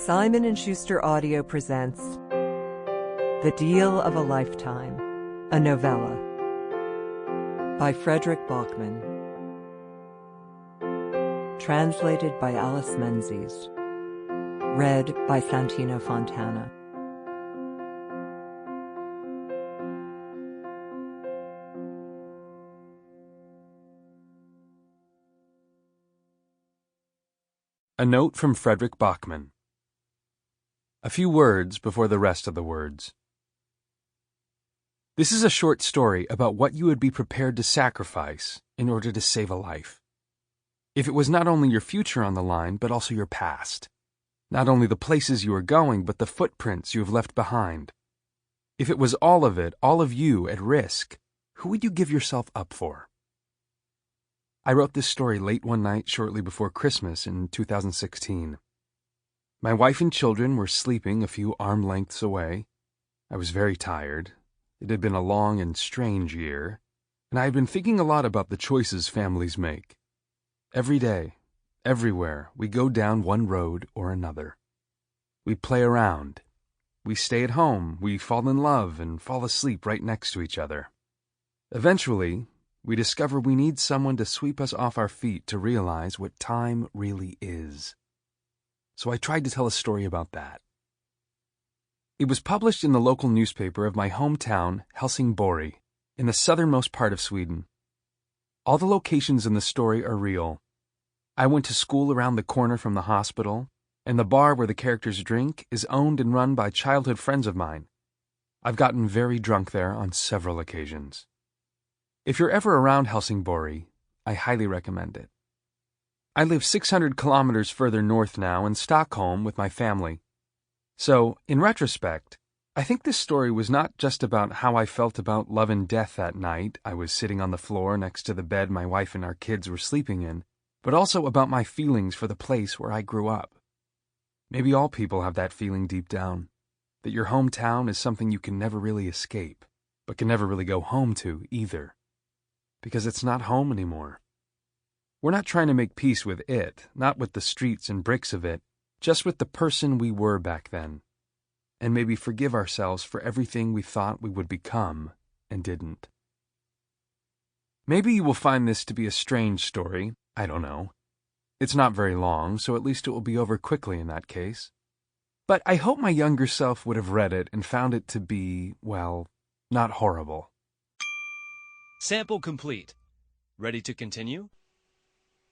Simon & Schuster Audio presents The Deal of a Lifetime, a novella by Fredrik Backman. Translated by Alice Menzies. Read by Santino Fontana. A note from Fredrik Backman. A few words before the rest of the words. This is a short story about what you would be prepared to sacrifice in order to save a life. If it was not only your future on the line, but also your past. Not only the places you are going, but the footprints you have left behind. If it was all of it, all of you at risk, who would you give yourself up for? I wrote this story late one night shortly before Christmas in 2016. My wife and children were sleeping a few arm lengths away. I was very tired. It had been a long and strange year, and I had been thinking a lot about the choices families make. Every day, everywhere, we go down one road or another. We play around. We stay at home. We fall in love and fall asleep right next to each other. Eventually, we discover we need someone to sweep us off our feet to realize what time really is. So I tried to tell a story about that. It was published in the local newspaper of my hometown, Helsingborg, in the southernmost part of Sweden. All the locations in the story are real. I went to school around the corner from the hospital, and the bar where the characters drink is owned and run by childhood friends of mine. I've gotten very drunk there on several occasions. If you're ever around Helsingborg, I highly recommend it. I live 600 kilometers further north now in Stockholm with my family. So, in retrospect, I think this story was not just about how I felt about love and death that night I was sitting on the floor next to the bed my wife and our kids were sleeping in, but also about my feelings for the place where I grew up. Maybe all people have that feeling deep down, that your hometown is something you can never really escape, but can never really go home to either, because it's not home anymore. We're not trying to make peace with it, not with the streets and bricks of it, just with the person we were back then, and maybe forgive ourselves for everything we thought we would become and didn't. Maybe you will find this to be a strange story, I don't know. It's not very long, so at least it will be over quickly in that case. But I hope my younger self would have read it and found it to be, well, not horrible. Sample complete. Ready to continue?